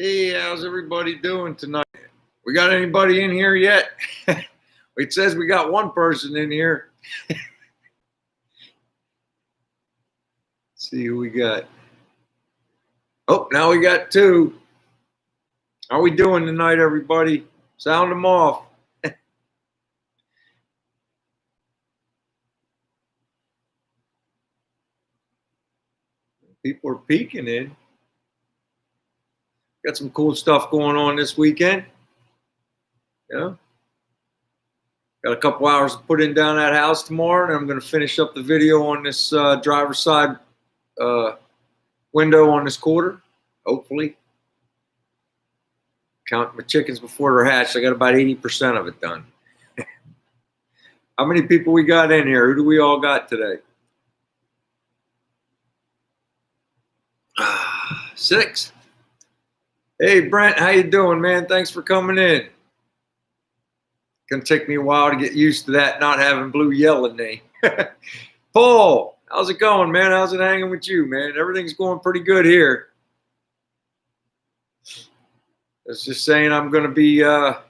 Hey, how's everybody doing tonight? We got anybody in here yet? It says we got one person in here. Let's see who we got. Oh, now we got two. How we doing tonight, everybody? Sound them off. People are peeking in. Got some cool stuff going on this weekend. Yeah. Got a couple hours to put in down that house tomorrow, and I'm going to finish up the video on this driver's side window on this quarter, hopefully. Count my chickens before they're hatched. I got about 80% of it done. How many people we got in here? Who do we all got today? 6. Hey, Brent, how you doing, man? Thanks for coming in. Gonna take me a while to get used to that, not having blue yelling me. Paul, how's it going, man? How's it hanging with you, man? Everything's going pretty good here. It's just saying I'm gonna be got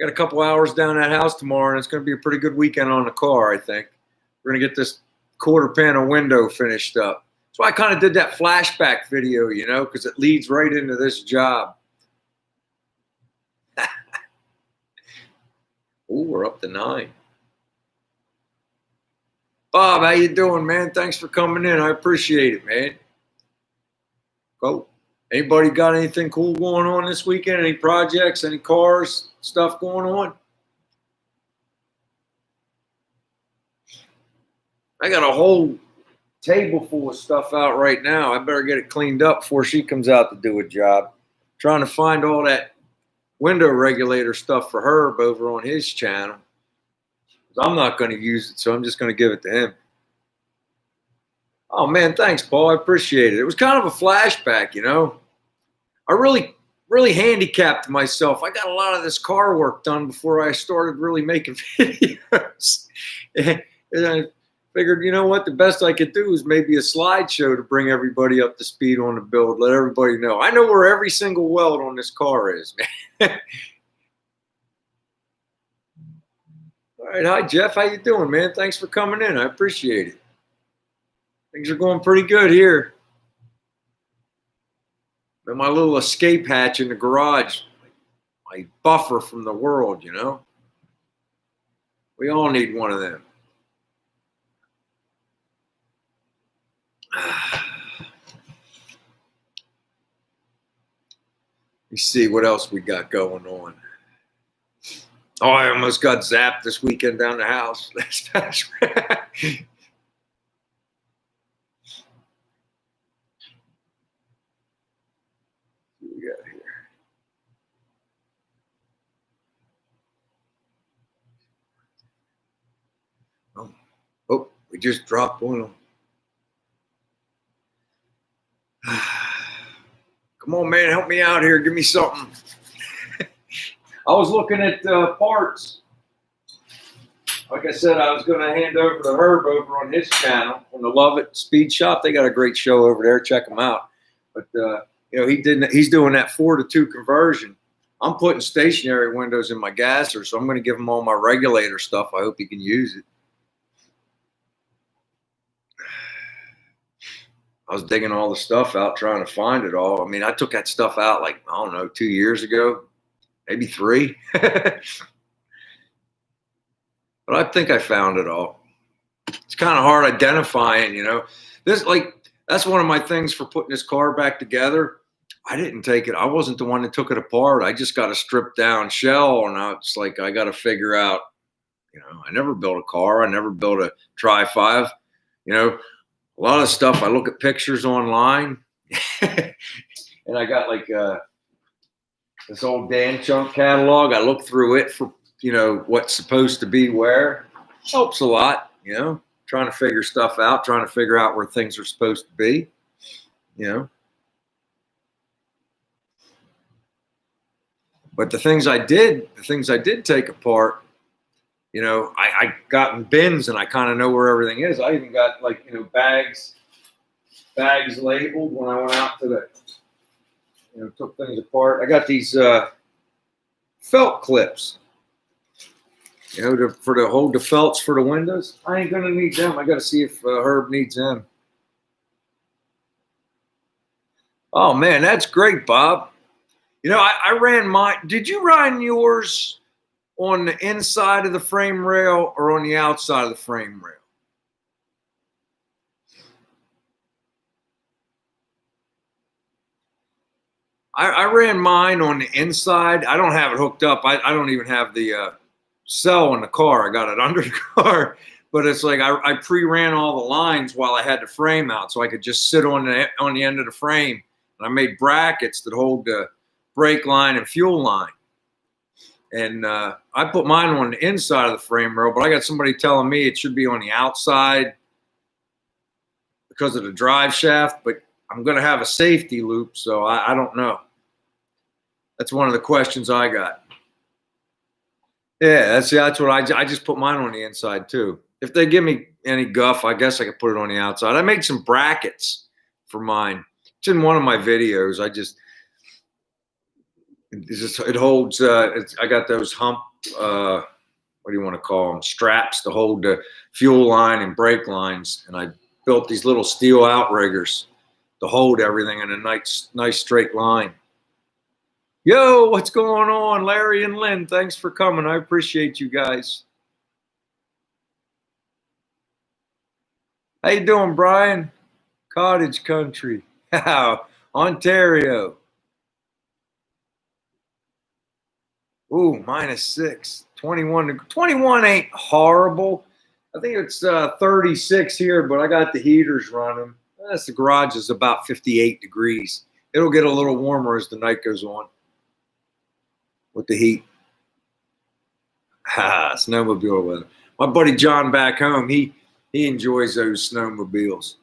a couple hours down that house tomorrow, and it's gonna be a pretty good weekend on the car, I think. We're gonna get this quarter panel window finished up. So I kind of did that flashback video, you know, because it leads right into this job. Ooh, we're up to 9. Bob, how you doing, man? Thanks for coming in. I appreciate it, man. Cool. Anybody got anything cool going on this weekend? Any projects, any cars, stuff going on? I got a whole table full of stuff out right now. I better get it cleaned up before she comes out to do a job. Trying to find all that window regulator stuff for Herb over on his channel. I'm not going to use it, so I'm just going to give it to him. Oh, man, thanks, Paul. I appreciate it. It was kind of a flashback, you know. I really handicapped myself. I got a lot of this car work done before I started really making videos. And I figured, you know what, the best I could do is maybe a slideshow to bring everybody up to speed on the build, let everybody know. I know where every single weld on this car is, man. All right, hi, Jeff. How you doing, man? Thanks for coming in. I appreciate it. Things are going pretty good here. And my little escape hatch in the garage, my buffer from the world, you know? We all need one of them. Let me see what else we got going on. Oh, I almost got zapped this weekend down the house. That's right. What we got here? Oh, we just dropped one of them. Come on, man, help me out here. Give me something. I was looking at parts. Like I said, I was going to hand over to Herb over on his channel on the Love It Speed Shop. They got a great show over there. Check them out. But you know, he's doing that 4-to-2 conversion. I'm putting stationary windows in my gasser, so I'm going to give him all my regulator stuff. I hope he can use it. I was digging all the stuff out, trying to find it all. I mean, I took that stuff out like, I don't know, 2 years ago, maybe 3. But I think I found it all. It's kind of hard identifying, you know. That's one of my things for putting this car back together. I didn't take it. I wasn't the one that took it apart. I just got a stripped down shell, and it's like I got to figure out, you know, I never built a car. I never built a Tri-5, you know. A lot of stuff, I look at pictures online, and I got like this old Dan Chunk catalog. I look through it for, you know, what's supposed to be where. Helps a lot, you know, trying to figure stuff out, trying to figure out where things are supposed to be, you know. But the things I did take apart, you know, I got in bins and I kind of know where everything is. I even got like, you know, bags labeled when I went out to the, took things apart. I got these felt clips, for to hold the felts for the windows. I ain't gonna need them. I got to see if Herb needs them. Oh man, that's great, Bob. I ran mine. Did you run yours on the inside of the frame rail or on the outside of the frame rail? I ran mine on the inside. I don't have it hooked up. I don't even have the cell in the car. I got it under the car. But it's like I pre-ran all the lines while I had the frame out, so I could just sit on the end of the frame. And I made brackets that hold the brake line and fuel line. And I put mine on the inside of the frame rail, but I got somebody telling me it should be on the outside because of the drive shaft. But I'm going to have a safety loop, so I don't know. That's one of the questions I got. Yeah, that's what I just put mine on the inside too. If they give me any guff, I guess I could put it on the outside. I made some brackets for mine. It's in one of my videos. It holds. I got those hump. What do you want to call them? Straps to hold the fuel line and brake lines. And I built these little steel outriggers to hold everything in a nice straight line. Yo, what's going on, Larry and Lynn? Thanks for coming. I appreciate you guys. How you doing, Brian? Cottage country. Ontario. Ooh, -6. 21. 21 ain't horrible. I think it's 36 here, but I got the heaters running. The garage is about 58 degrees. It'll get a little warmer as the night goes on with the heat. Snowmobile weather. My buddy John back home, he enjoys those snowmobiles.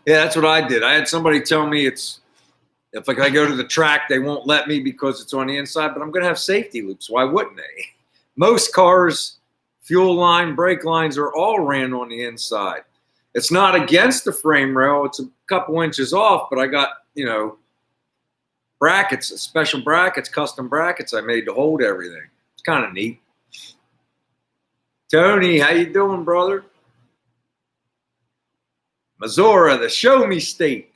Yeah, that's what I did. I had somebody tell me if I go to the track, they won't let me because it's on the inside, but I'm going to have safety loops. Why wouldn't they? Most cars, fuel line, brake lines are all ran on the inside. It's not against the frame rail. It's a couple inches off, but I got, brackets, special brackets, custom brackets I made to hold everything. It's kind of neat. Tony, how you doing, brother? Missouri, the show me state.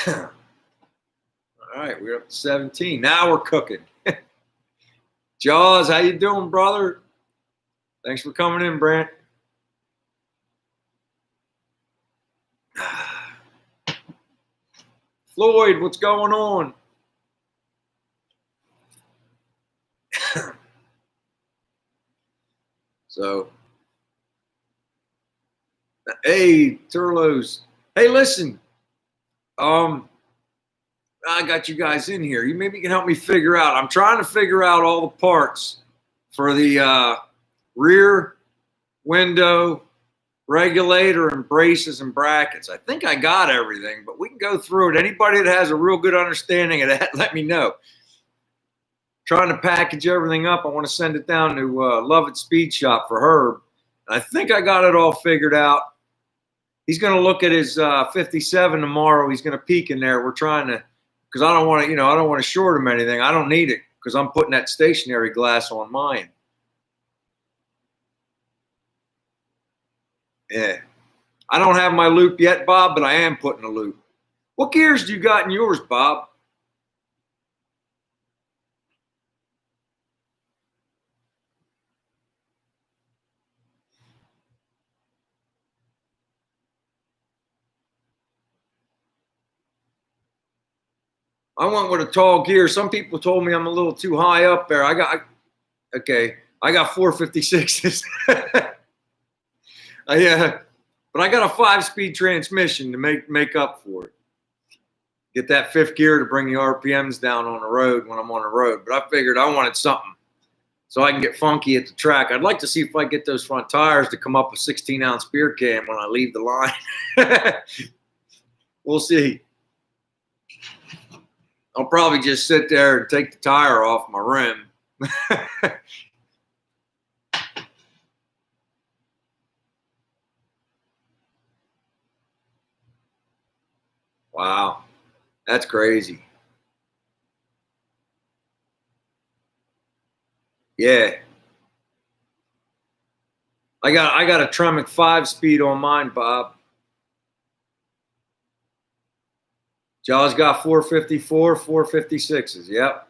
All right, we're up to 17. Now we're cooking. Jaws, how you doing, brother? Thanks for coming in, Brent. Floyd, what's going on? So, hey, Turlos. Hey, listen. I got you guys in here. Maybe you can help me figure out. I'm trying to figure out all the parts for the rear window regulator and braces and brackets. I think I got everything, but we can go through it. Anybody that has a real good understanding of that, let me know. Trying to package everything up. I want to send it down to Lovett Speed Shop for Herb. I think I got it all figured out. He's going to look at his 57 tomorrow. He's going to peek in there. We're trying to, because I don't want to, I don't want to short him anything. I don't need it because I'm putting that stationary glass on mine. Yeah. I don't have my loop yet, Bob, but I am putting a loop. What gears do you got in yours, Bob? I went with a tall gear. Some people told me I'm a little too high up there. I got 456s. But I got a 5-speed transmission to make up for it. Get that 5th gear to bring the RPMs down on the road when I'm on the road. But I figured I wanted something so I can get funky at the track. I'd like to see if I get those front tires to come up a 16-ounce beer can when I leave the line. We'll see. I'll probably just sit there and take the tire off my rim. Wow, that's crazy. Yeah, I got a Tremec 5-speed on mine, Bob. Jaws got 454, 456s. Yep.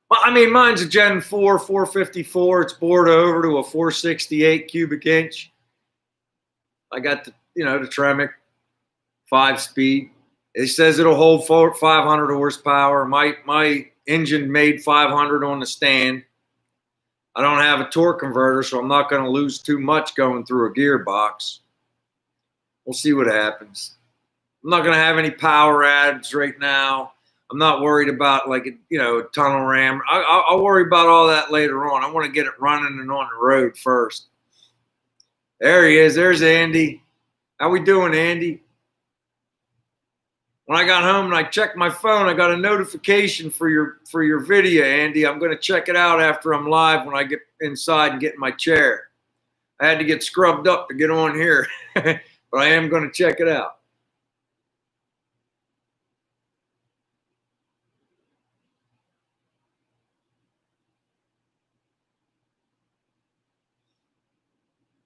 I mean, mine's a Gen 4, 454. It's bored over to a 468 cubic inch. I got the Tremec 5-speed. It says it'll hold 500 horsepower. My engine made 500 on the stand. I don't have a torque converter, so I'm not going to lose too much going through a gearbox. We'll see what happens. I'm not going to have any power adds right now. I'm not worried about a tunnel ram. I'll worry about all that later on. I want to get it running and on the road first. There he is. There's Andy. How we doing, Andy? When I got home and I checked my phone, I got a notification for your video, Andy. I'm going to check it out after I'm live when I get inside and get in my chair. I had to get scrubbed up to get on here, but I am going to check it out.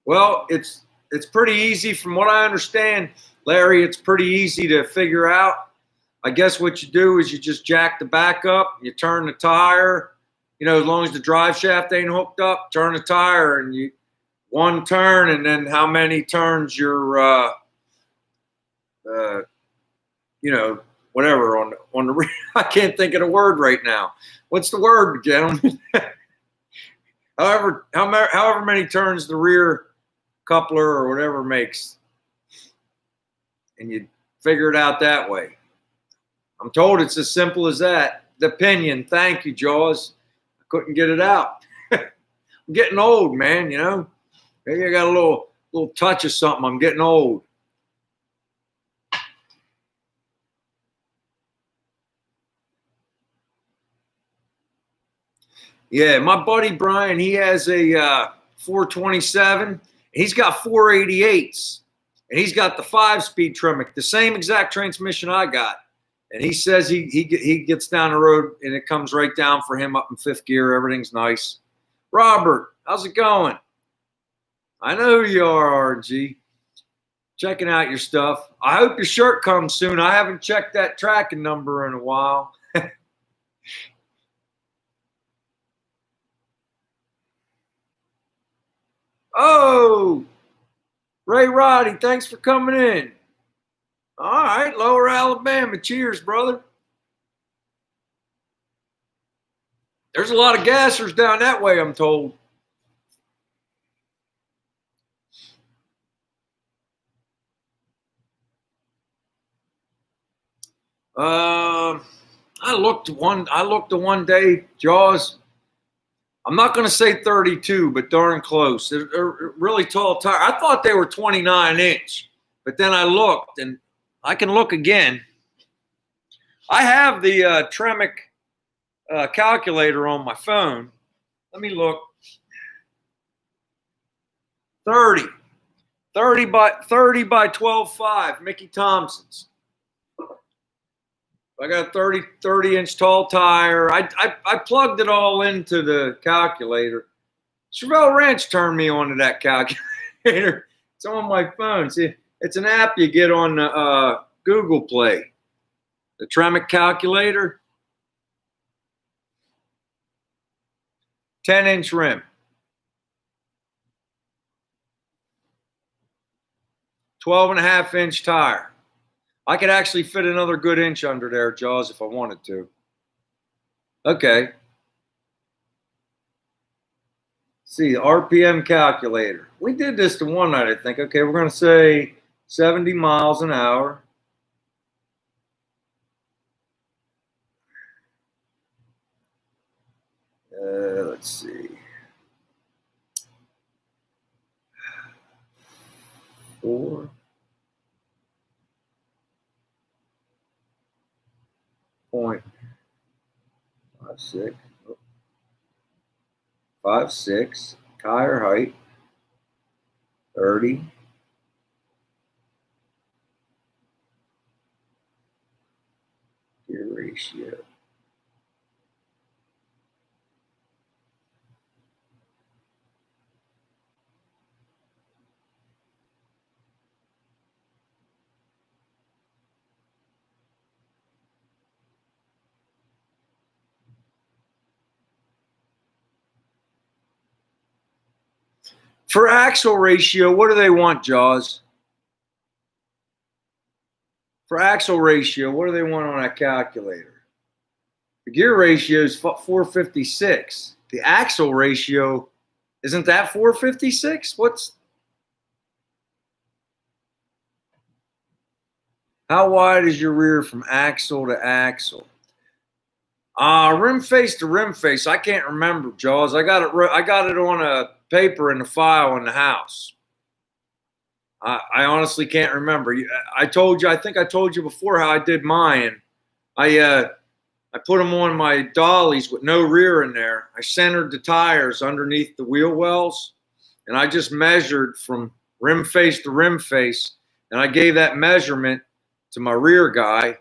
Well, it's pretty easy from what I understand, Larry. It's pretty easy to figure out. I guess what you do is you just jack the back up, you turn the tire, as long as the drive shaft ain't hooked up, turn the tire and you one turn, and then how many turns you're whatever on the rear. I can't think of the word right now. What's the word, gentlemen? however many turns the rear coupler or whatever makes, and you figure it out that way. I'm told it's as simple as that. The pinion. Thank you, Jaws. I couldn't get it out. I'm getting old, man. Maybe I got a little touch of something. I'm getting old. Yeah, my buddy Brian, he has a 427. He's got 488s, and he's got the 5-speed Tremec, the same exact transmission I got. And he says he gets down the road and it comes right down for him up in 5th gear. Everything's nice. Robert, how's it going? I know who you are, RG. Checking out your stuff. I hope your shirt comes soon. I haven't checked that tracking number in a while. Oh, Ray Roddy, thanks for coming in. All right, Lower Alabama. Cheers, brother. There's a lot of gassers down that way, I'm told. I looked one day, Jaws. I'm not going to say 32, but darn close. They're really tall tire. I thought they were 29 inch, but then I looked, and I can look again. I have the Tremec calculator on my phone. Let me look. 30 by 12.5, Mickey Thompson's. I got a 30 inch tall tire. I plugged it all into the calculator. Chevelle Ranch turned me on to that calculator. It's on my phone. See, it's an app you get on Google Play. The Tremec calculator. 10-inch rim. 12.5-inch tire. I could actually fit another good inch under there, Jaws, if I wanted to. Okay. See, RPM calculator. We did this the one night, I think. Okay, we're going to say 70 miles an hour. Let's see. 4. Point 5'6", 5'6", tire height, 30. Gear ratio. For axle ratio, what do they want, Jaws? For axle ratio, what do they want on that calculator? The gear ratio is 456. The axle ratio, isn't that 456? How wide is your rear from axle to axle? Rim face to rim face. I can't remember, Jaws. I got it on a paper in the file in the house. I honestly can't remember. I think I told you before how I did mine. I put them on my dollies with no rear in there. I centered the tires underneath the wheel wells, and I just measured from rim face to rim face, and I gave that measurement to my rear guy,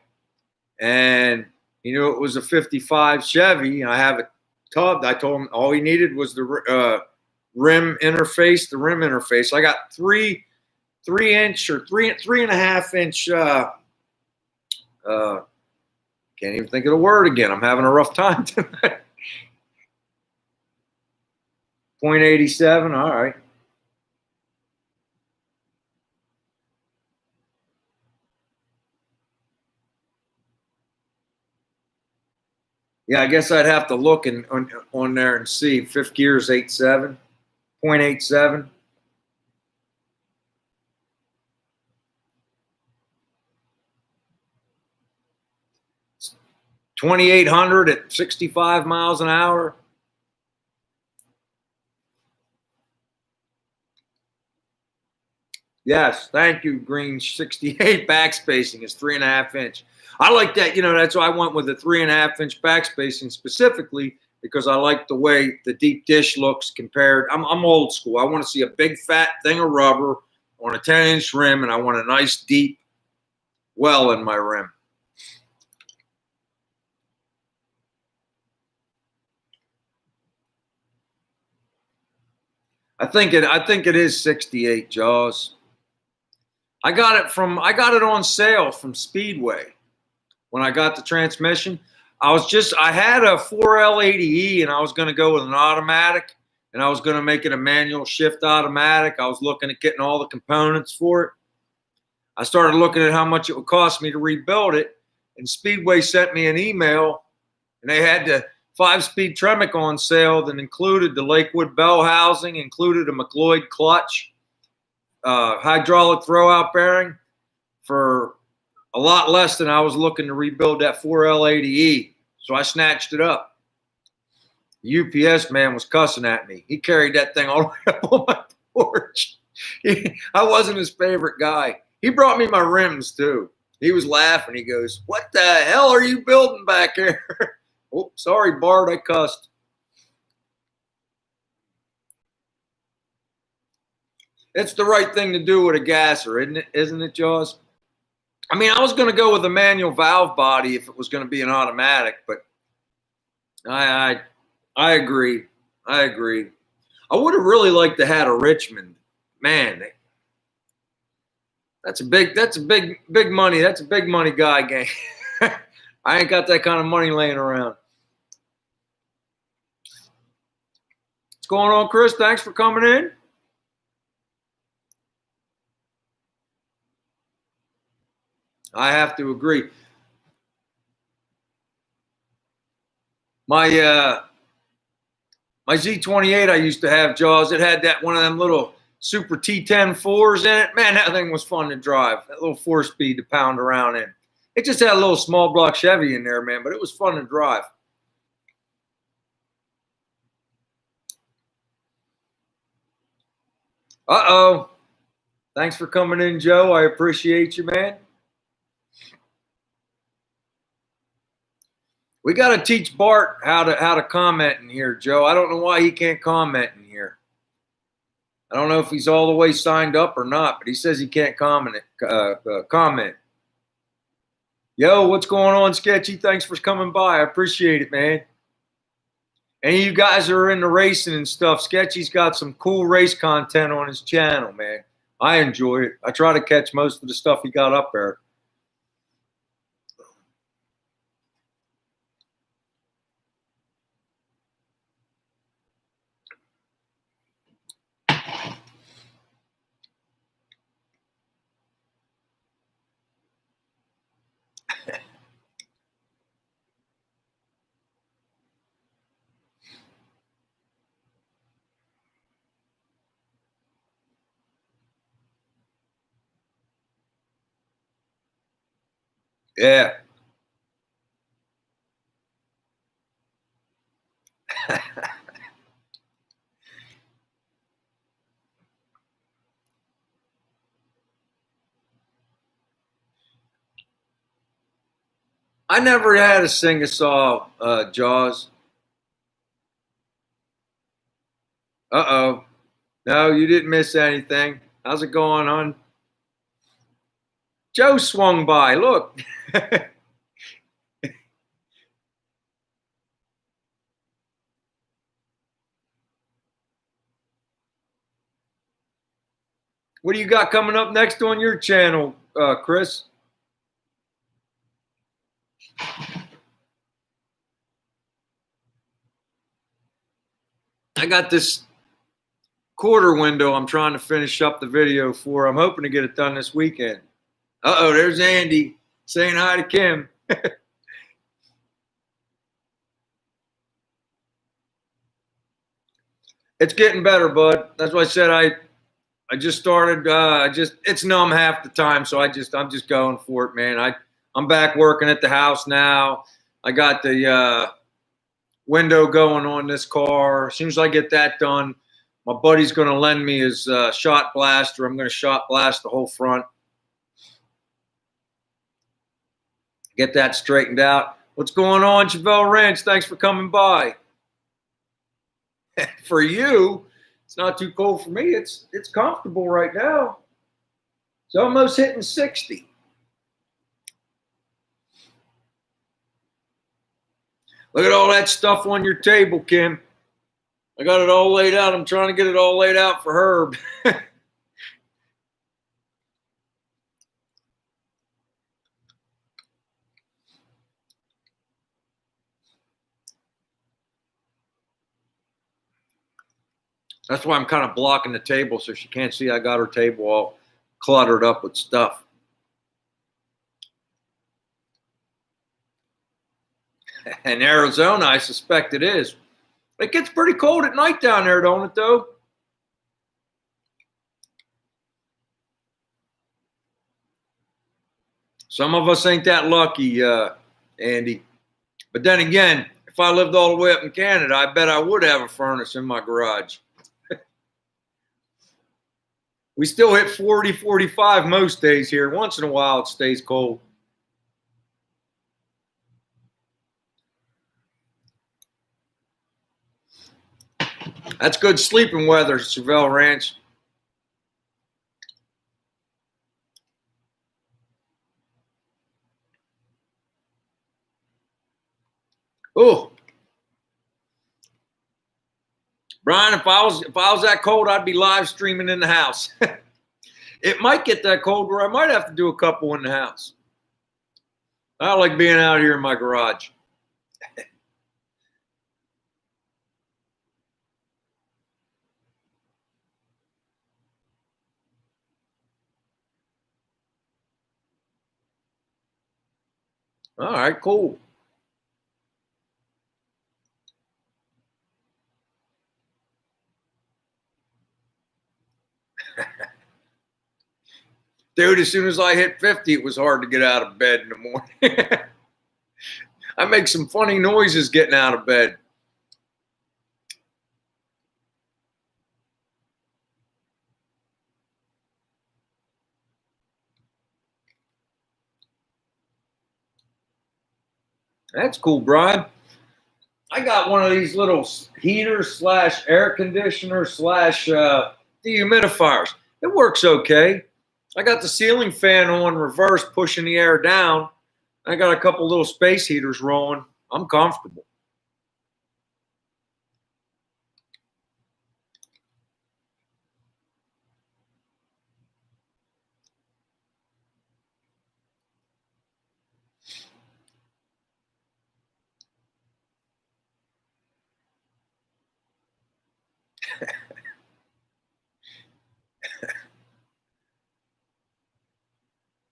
and it was a 55 Chevy, and I have it tubbed. I told him all he needed was the rim interface, the rim interface. I got 3-inch or 3.5-inch. Can't even think of the word again. I'm having a rough time tonight. 0.87. All right. Yeah, I guess I'd have to look on there and see. Fifth gear is 8.7, 0.87. 2,800 at 65 miles an hour. Yes, thank you, Green. 68 backspacing is 3.5-inch. I like that. That's why I went with the 3.5-inch backspacing specifically, because I like the way the deep dish looks compared. I'm old school. I want to see a big fat thing of rubber on a 10-inch rim, and I want a nice deep well in my rim. I think it is 68, Jaws. I got it on sale from Speedway when I got the transmission. I had a 4L80E, and I was going to go with an automatic, and I was going to make it a manual shift automatic. I was looking at getting all the components for it. I started looking at how much it would cost me to rebuild it, and Speedway sent me an email, and they had the 5-speed Tremec on sale that included the Lakewood bell housing, included a McLeod clutch, hydraulic throwout bearing for a lot less than I was looking to rebuild that 4L80E. So I snatched it up. The UPS man was cussing at me. He carried that thing all the way up on my porch. I wasn't his favorite guy. He brought me my rims too. He was laughing. He goes, "What the hell are you building back here?" Oh, sorry, Bart, I cussed. It's the right thing to do with a gasser, isn't it, Jaws? I mean, I was going to go with a manual valve body if it was going to be an automatic, but I agree. I agree. I would have really liked to have a Richmond. Man, that's a big money. That's a big money guy game. I ain't got that kind of money laying around. What's going on, Chris? Thanks for coming in. I have to agree. My Z28 I used to have, Jaws, it had that one of them little Super T10 4s in it. Man, that thing was fun to drive. That little 4-speed to pound around in. It just had a little small block Chevy in there, man, but it was fun to drive. Uh-oh. Thanks for coming in, Joe. I appreciate you, man. We got to teach Bart how to comment in here, Joe. I don't know why he can't comment in here. I don't know if he's all the way signed up or not, but he says he can't comment. Comment. Yo, what's going on, Sketchy? Thanks for coming by. I appreciate it, man. Any of you guys are into racing and stuff, Sketchy's got some cool race content on his channel, man. I enjoy it. I try to catch most of the stuff he got up there. Yeah. I never had a sing-a-saw, Jaws. Uh-oh. No, you didn't miss anything. How's it going, hon? Joe swung by. Look. What do you got coming up next on your channel, Chris? I got this quarter window I'm trying to finish up the video for. I'm hoping to get it done this weekend. Uh-oh, there's Andy saying hi to Kim. It's getting better, bud. That's why I said I just started. It's numb half the time, so I'm just going for it, man. I'm back working at the house now. I got the window going on this car. As soon as I get that done, my buddy's going to lend me his shot blaster. I'm going to shot blast the whole front. Get that straightened out. What's going on, Chevelle Ranch? Thanks for coming by. For you, it's not too cold for me. It's comfortable right now. It's almost hitting 60. Look at all that stuff on your table, Kim. I got it all laid out. I'm trying to get it all laid out for Herb. That's why I'm kind of blocking the table so she can't see I got her table all cluttered up with stuff. In Arizona, I suspect it is. It gets pretty cold at night down there, don't it, though? Some of us ain't that lucky, Andy. But then again, if I lived all the way up in Canada, I bet I would have a furnace in my garage. We still hit 40, 45 most days here. Once in a while, it stays cold. That's good sleeping weather, Chevelle Ranch. Oh, Brian, if I was that cold, I'd be live streaming in the house. It might get that cold where I might have to do a couple in the house. I like being out here in my garage. All right, cool. Dude, as soon as I hit 50, it was hard to get out of bed in the morning. I make some funny noises getting out of bed. That's cool, Brian. I got one of these little heaters slash air conditioner slash dehumidifiers. It works okay. I got the ceiling fan on reverse, pushing the air down. I got a couple little space heaters rolling. I'm comfortable.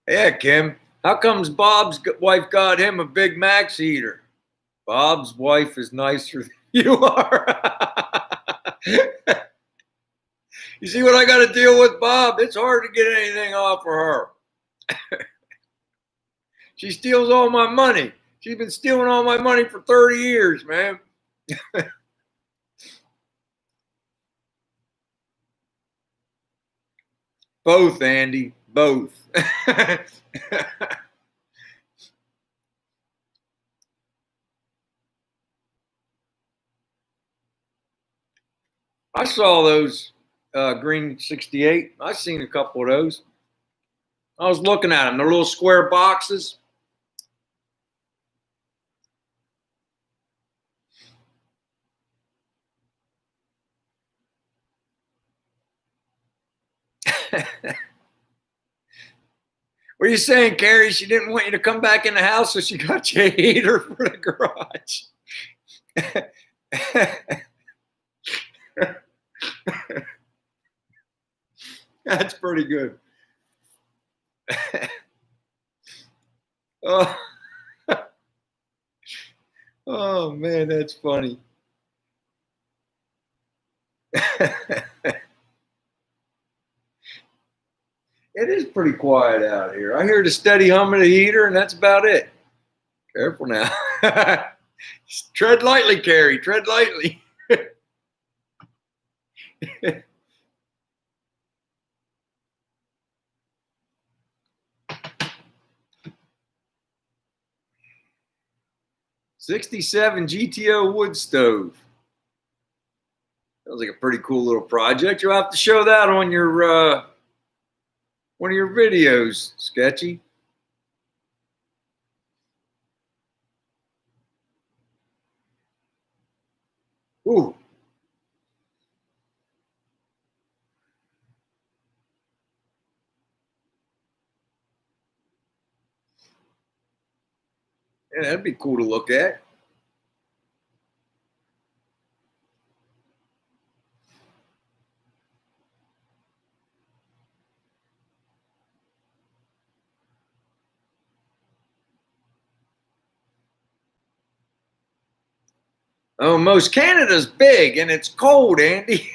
Yeah, Kim. How comes Bob's wife got him a Big Max heater? Bob's wife is nicer than you are. You see what I got to deal with, Bob? It's hard to get anything off of her. She steals all my money. She's been stealing all my money for 30 years, man. Both, Andy. Both. I saw those green 68. I seen a couple of those. I was looking at them. They're little square boxes. What are you saying, Carrie? She didn't want you to come back in the house, so she got you a heater for the garage. That's pretty good. Oh. Oh man, that's funny. It is pretty quiet out here. I hear the steady hum of the heater, and that's about it. Careful now. Tread lightly, Carrie. Tread lightly. 67 GTO wood stove. Sounds like a pretty cool little project. You'll have to show that on your one of your videos, Sketchy. Ooh. Yeah, that'd be cool to look at. Oh, most Canada's big and it's cold, Andy.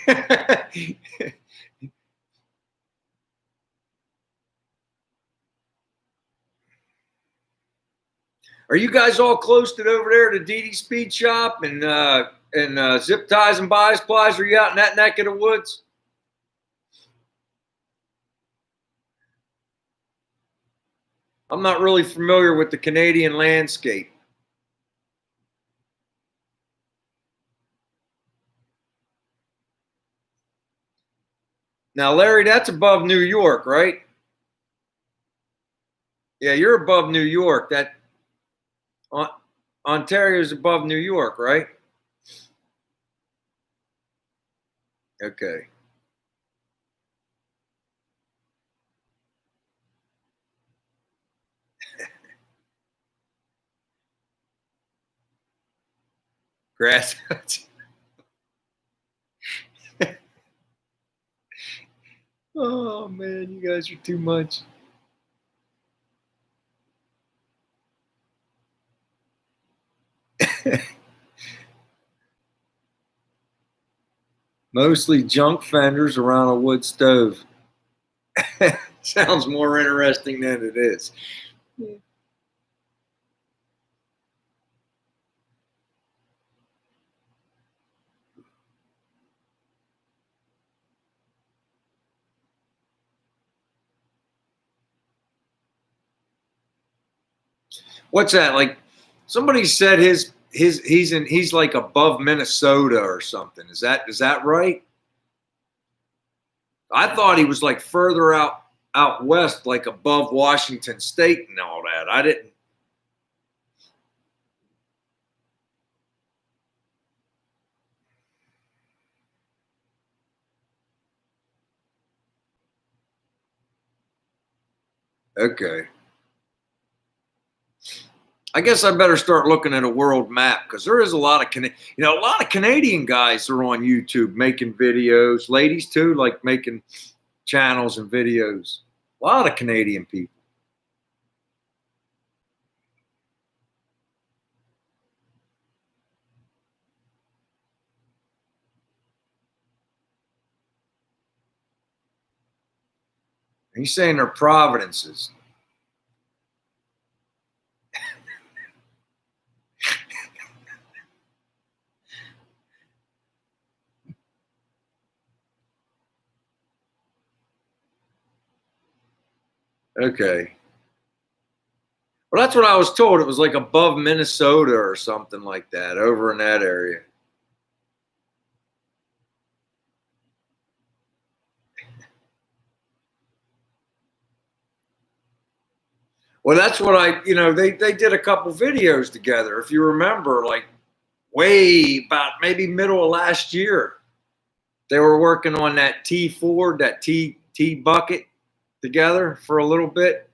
Are you guys all close to over there to DD Speed Shop and Zip Ties and Body Supplies? Are you out in that neck of the woods? I'm not really familiar with the Canadian landscape. Now, Larry, that's above New York, right? Yeah, you're above New York. That Ontario's above New York, right? Okay. Grass. Oh man, you guys are too much. Mostly junk fenders around a wood stove. Sounds more interesting than it is. What's that like? Somebody said he's like above Minnesota or something. Is that right? I thought he was like further out west, like above Washington State and all that. I didn't. Okay. I guess I better start looking at a world map because there is a lot of a lot of Canadian guys are on YouTube making videos, ladies too, like making channels and videos. A lot of Canadian people. He's saying they're providences. Okay. Well, that's what I was told. It was like above Minnesota or something like that, over in that area. Well, that's what they did a couple videos together, if you remember, like way about maybe middle of last year. They were working on that T4, that T bucket together for a little bit.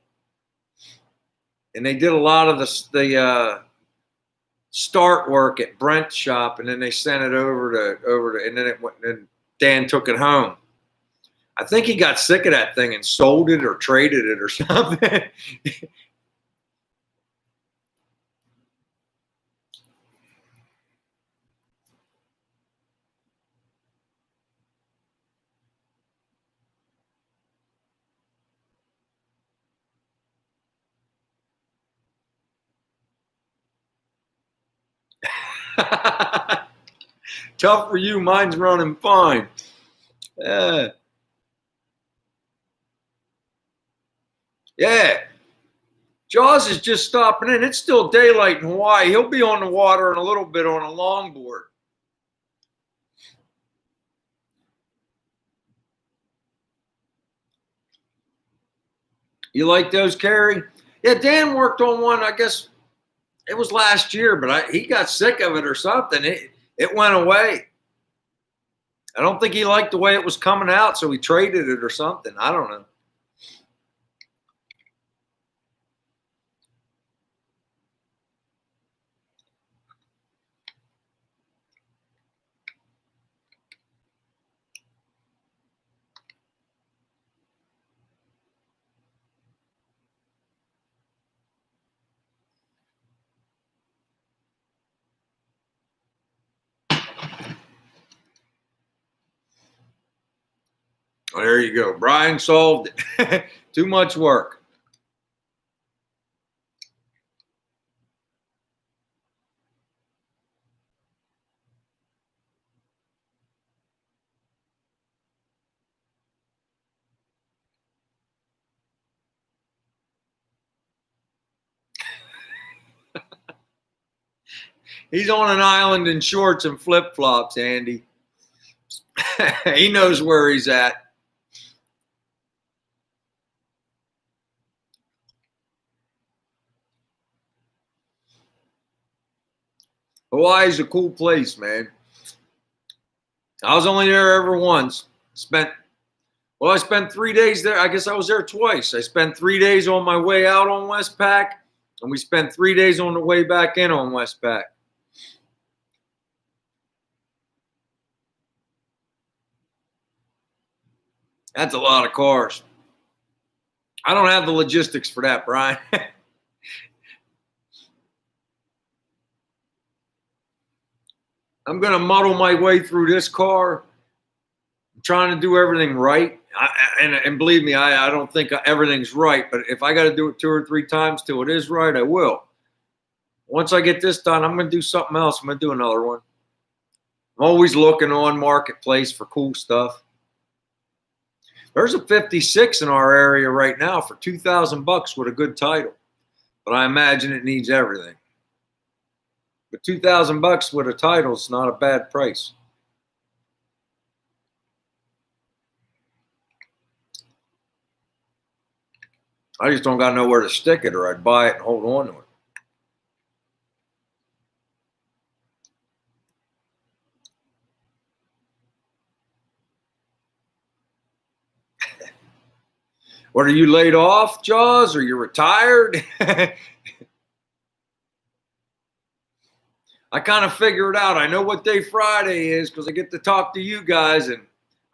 And they did a lot of the start work at Brent's shop, and then they sent it over to and then it went, and Dan took it home. I think he got sick of that thing and sold it or traded it or something. Tough for you. Mine's running fine. Yeah. Jaws is just stopping in. It's still daylight in Hawaii. He'll be on the water in a little bit on a longboard. You like those, Carrie? Yeah, Dan worked on one, I guess it was last year, but he got sick of it or something. It went away. I don't think he liked the way it was coming out, so he traded it or something. I don't know. Well, there you go. Brian solved it. Too much work. He's on an island in shorts and flip-flops, Andy. He knows where he's at. Hawaii's a cool place, man. I was only there ever once. I spent 3 days there. I guess I was there twice. I spent 3 days on my way out on Westpac, and we spent 3 days on the way back in on Westpac. That's a lot of cars. I don't have the logistics for that, Brian. I'm going to muddle my way through this car. I'm trying to do everything right. And believe me, I don't think everything's right. But if I got to do it 2 or 3 times till it is right, I will. Once I get this done, I'm going to do something else. I'm going to do another one. I'm always looking on Marketplace for cool stuff. There's a 56 in our area right now for $2,000 with a good title. But I imagine it needs everything. But $2,000 with a title is not a bad price. I just don't got nowhere to stick it, or I'd buy it and hold on to it. What, are you laid off, Jaws, or you're retired? I kind of figure it out. I know what day Friday is because I get to talk to you guys, and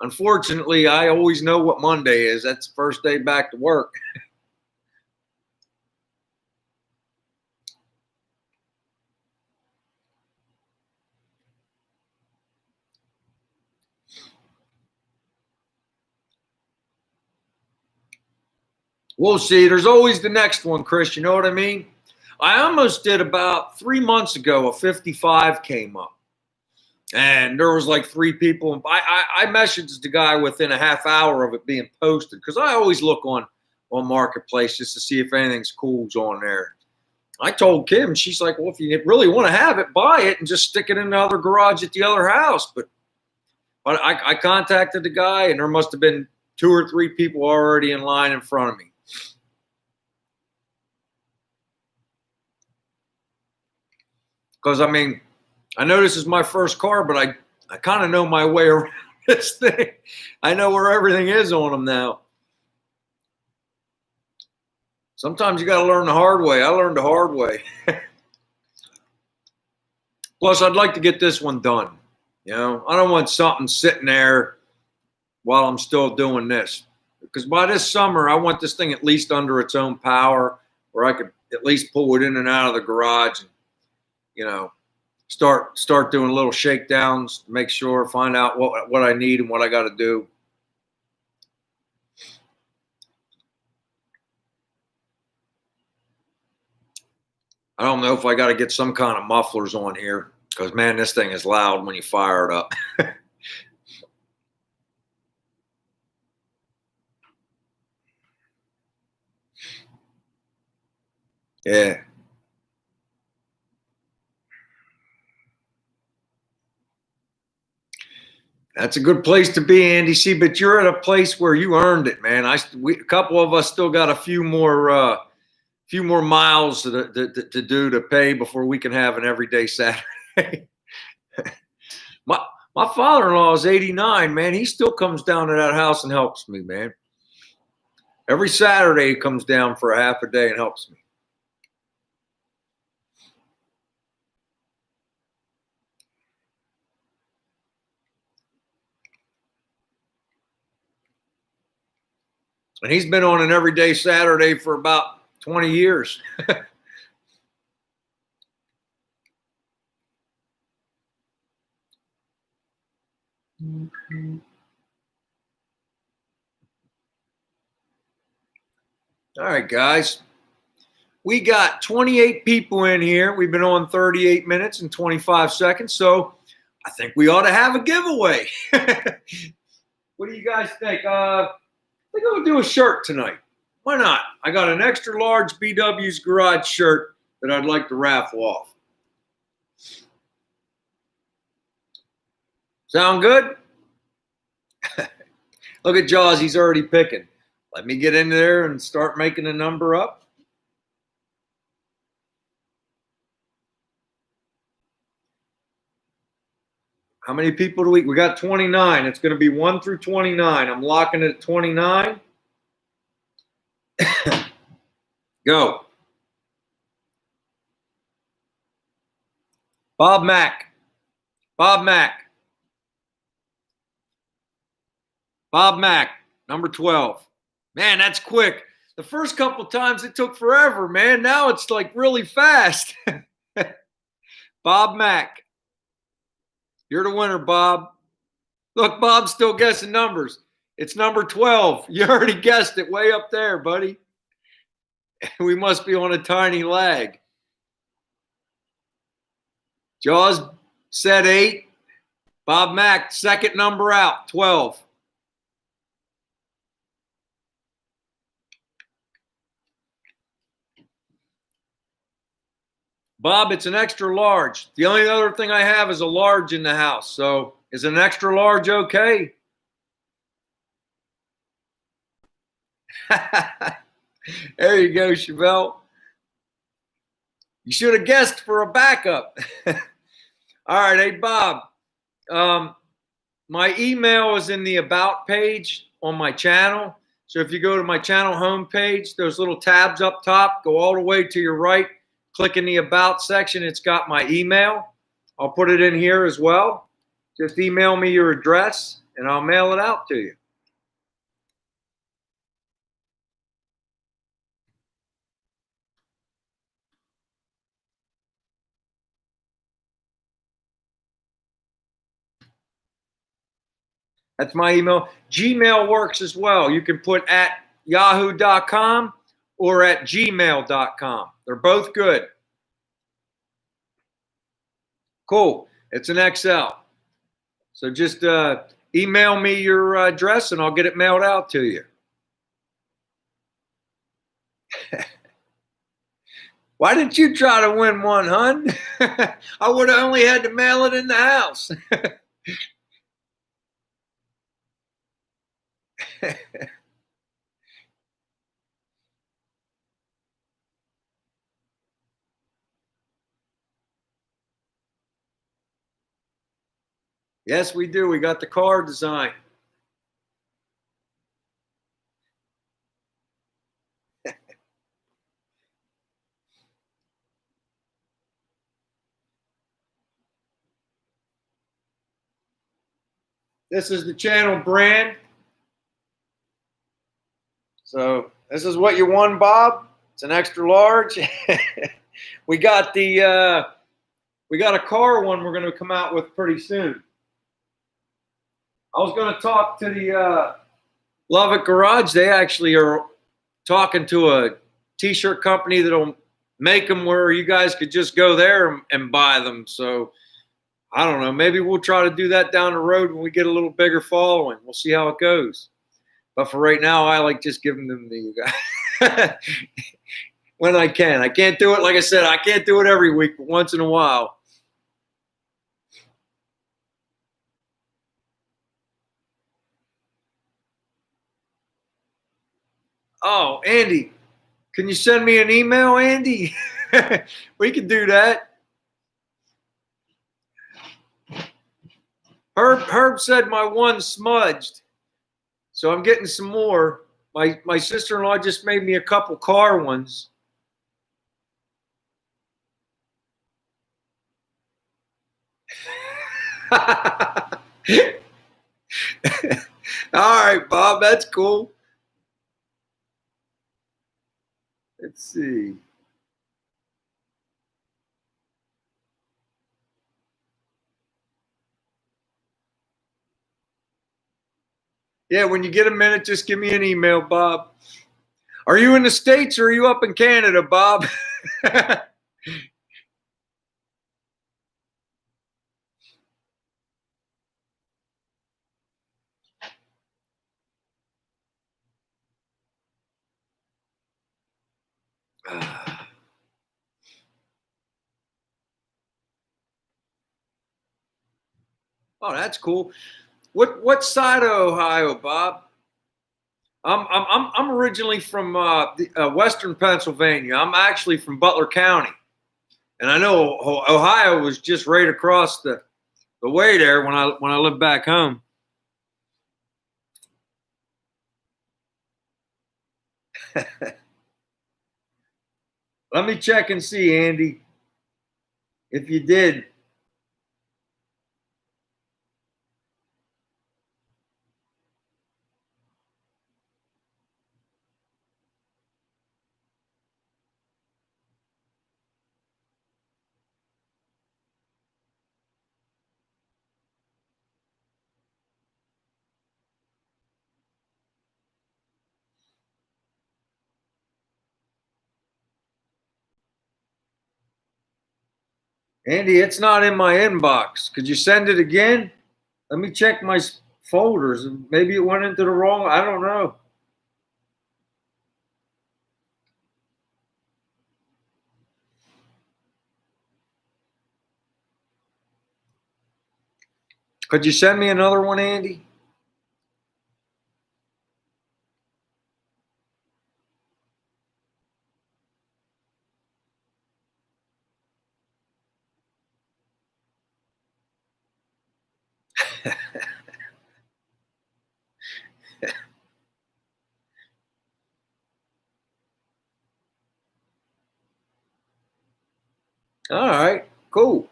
unfortunately, I always know what Monday is. That's the first day back to work. We'll see. There's always the next one, Chris. You know what I mean? I almost did about 3 months ago. A 55 came up, and there was like 3 people. I messaged the guy within a half hour of it being posted because I always look on Marketplace just to see if anything's cool's on there. I told Kim, she's like, well, if you really want to have it, buy it and just stick it in the other garage at the other house. But I contacted the guy, and there must have been 2 or 3 people already in line in front of me. Because, I mean, I know this is my first car, but I kind of know my way around this thing. I know where everything is on them now. Sometimes you got to learn the hard way. I learned the hard way. Plus, I'd like to get this one done. You know, I don't want something sitting there while I'm still doing this. Because by this summer, I want this thing at least under its own power, where I could at least pull it in and out of the garage and, you know, start doing little shakedowns to make sure, find out what I need and what I got to do. I don't know if I got to get some kind of mufflers on here because, man, this thing is loud when you fire it up. Yeah. That's a good place to be, Andy. See, but you're at a place where you earned it, man. A couple of us still got a few more miles to do to pay before we can have an everyday Saturday. my father-in-law is 89, man. He still comes down to that house and helps me, man. Every Saturday he comes down for a half a day and helps me. And he's been on an everyday Saturday for about 20 years. All right, guys. We got 28 people in here. We've been on 38 minutes and 25 seconds. So I think we ought to have a giveaway. What do you guys think? I think I'm going to do a shirt tonight. Why not? I got an extra large BW's Garage shirt that I'd like to raffle off. Sound good? Look at Jaws. He's already picking. Let me get in there and start making a number up. How many people do we got? 29. It's going to be 1 through 29. I'm locking it at 29. Go. Bob Mack. Bob Mack. Bob Mack, number 12. Man, that's quick. The first couple times it took forever, man. Now it's like really fast. Bob Mack. You're the winner, Bob. Look, Bob's still guessing numbers. It's number 12. You already guessed it way up there, buddy. We must be on a tiny lag. Jaws said 8. Bob Mack, second number out, 12. Bob, it's an extra large. The only other thing I have is a large in the house. So is an extra large okay? There you go, Chevelle. You should have guessed for a backup. All right, hey, Bob. My email is in the About page on my channel. So if you go to my channel homepage, those little tabs up top, go all the way to your right, click in the About section. It's got my email. I'll put it in here as well. Just email me your address, and I'll mail it out to you. That's my email. Gmail works as well. You can put at yahoo.com or at gmail.com. They're both good. Cool. It's an XL. So just email me your address and I'll get it mailed out to you. Why didn't you try to win one, hun? I would have only had to mail it in the house. Yes, we do. We got the car design. This is the channel brand. So this is what you won, Bob. It's an extra large. We got a car one we're going to come out with pretty soon. I was going to talk to the Love It Garage. They actually are talking to a t-shirt company that'll make them where you guys could just go there and buy them. So I don't know. Maybe we'll try to do that down the road when we get a little bigger following. We'll see how it goes. But for right now, I like just giving them to you guys when I can. I can't do it. Like I said, I can't do it every week, but once in a while. Oh, Andy, can you send me an email, Andy? We can do that. Herb said my one smudged, so I'm getting some more. My sister-in-law just made me a couple car ones. All right, Bob, that's cool. Let's see. Yeah, when you get a minute, just give me an email, Bob. Are you in the States or are you up in Canada, Bob? Oh, that's cool. What side of Ohio, Bob? I'm originally from Western Pennsylvania. I'm actually from Butler County, and I know Ohio was just right across the way there when I lived back home. Let me check and see, Andy, if you did. Andy, it's not in my inbox. Could you send it again? Let me check my folders. Maybe it went into the wrong. I don't know. Could you send me another one, Andy? All right, cool.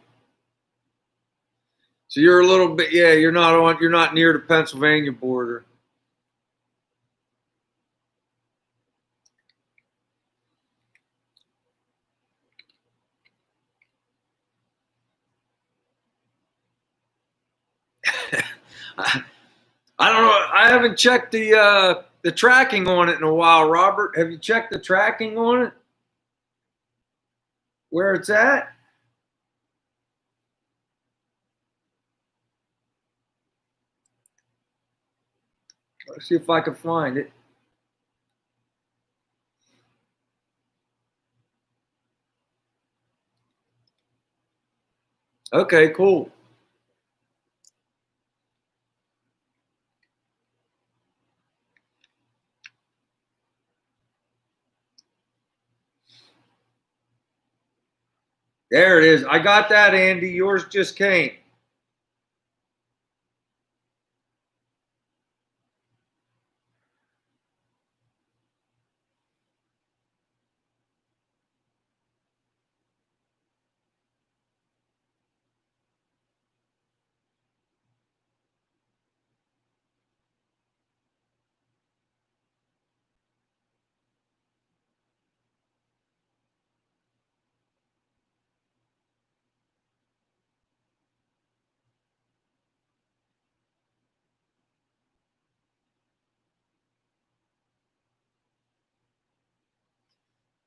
So you're a little bit, yeah, you're not near the Pennsylvania border. I don't know. I haven't checked the tracking on it in a while, Robert. Have you checked the tracking on it? Where it's at? Let's see if I can find it. Okay, cool. There it is. I got that, Andy. Yours just came.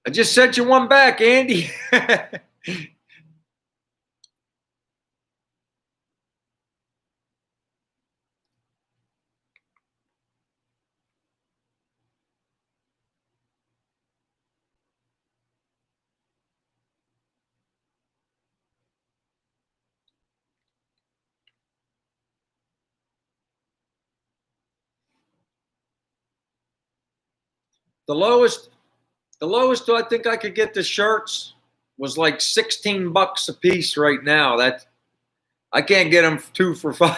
I just sent you one back, Andy. the lowest, the lowest I think I could get the shirts was like $16 a piece right now. That I can't get them 2 for $5.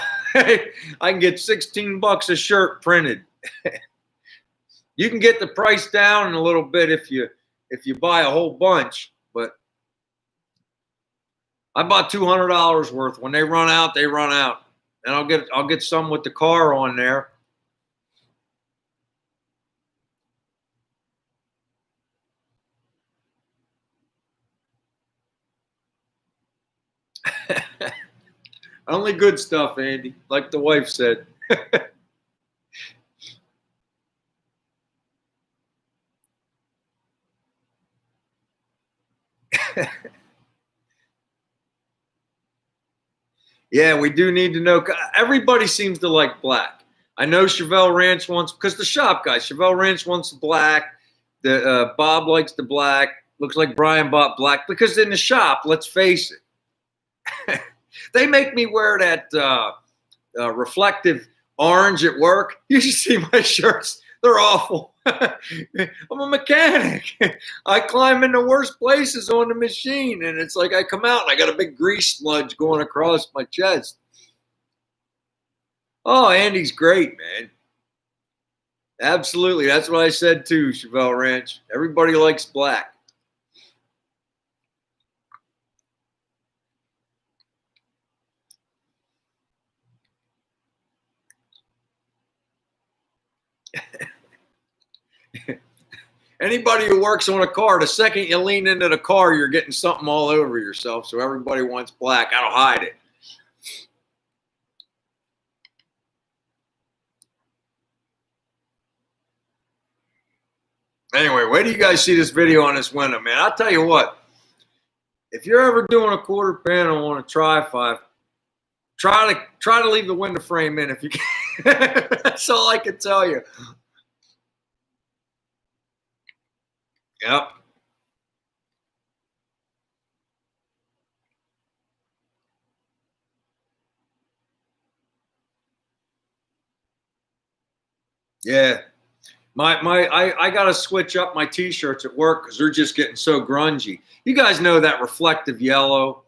I can get $16 a shirt printed. You can get the price down a little bit if you buy a whole bunch, but I bought $200 worth. When they run out, they run out, and I'll get some with the car on there. Only good stuff, Andy, like the wife said. Yeah, we do need to know. Everybody seems to like black. I know Chevelle Ranch wants, because the shop guys, Chevelle Ranch wants black. The Bob likes the black. Looks like Brian bought black because in the shop, let's face it, they make me wear that reflective orange at work. You should see my shirts. They're awful. I'm a mechanic. I climb in the worst places on the machine, and it's like I come out and I got a big grease smudge going across my chest. Oh, Andy's great, man. Absolutely. That's what I said too, Chevelle Ranch. Everybody likes black. Anybody who works on a car, the second you lean into the car, you're getting something all over yourself. So everybody wants black. I don't hide it. Anyway, wait till you guys see this video on this window, man. I'll tell you what. If you're ever doing a quarter panel on a Tri-5, try to leave the window frame in if you can. That's all I can tell you. Yep. Yeah. I got to switch up my T-shirts at work because they're just getting so grungy. You guys know that reflective yellow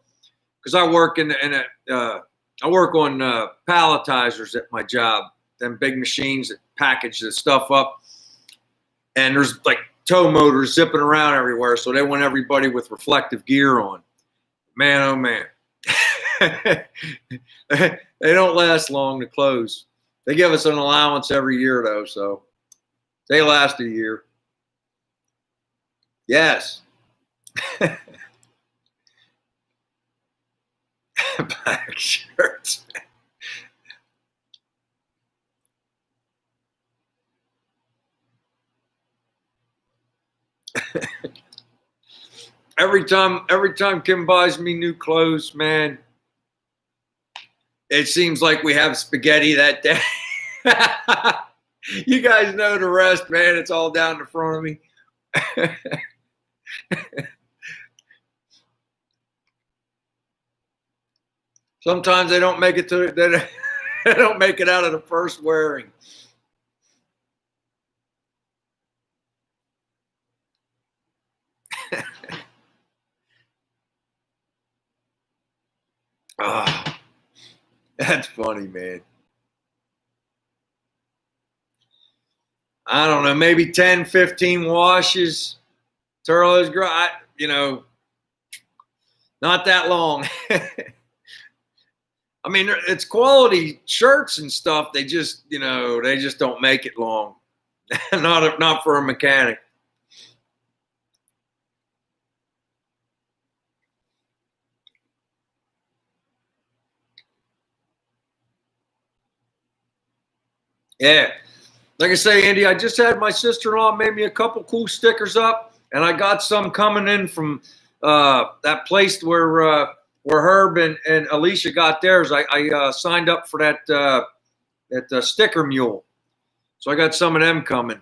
because I work I work on palletizers at my job, them big machines that package the stuff up, and there's like tow motors zipping around everywhere, so they want everybody with reflective gear on. Man, oh man, they don't last long to close. They give us an allowance every year though, so they last a year. Yes. Black shirts. Every time Kim buys me new clothes, man, it seems like we have spaghetti that day. You guys know the rest, man. It's all down the front of me. Sometimes they don't make it to they don't make it out of the first wearing. Oh, that's funny, man. I don't know, maybe 10, 15 washes. Turlo's dry, not that long. I mean, it's quality shirts and stuff. They just, they just don't make it long. not for a mechanic. Yeah. Like I say, Andy, I just had my sister-in-law made me a couple cool stickers up, and I got some coming in from that place where Herb and Alicia got theirs. I signed up for that sticker mule, so I got some of them coming.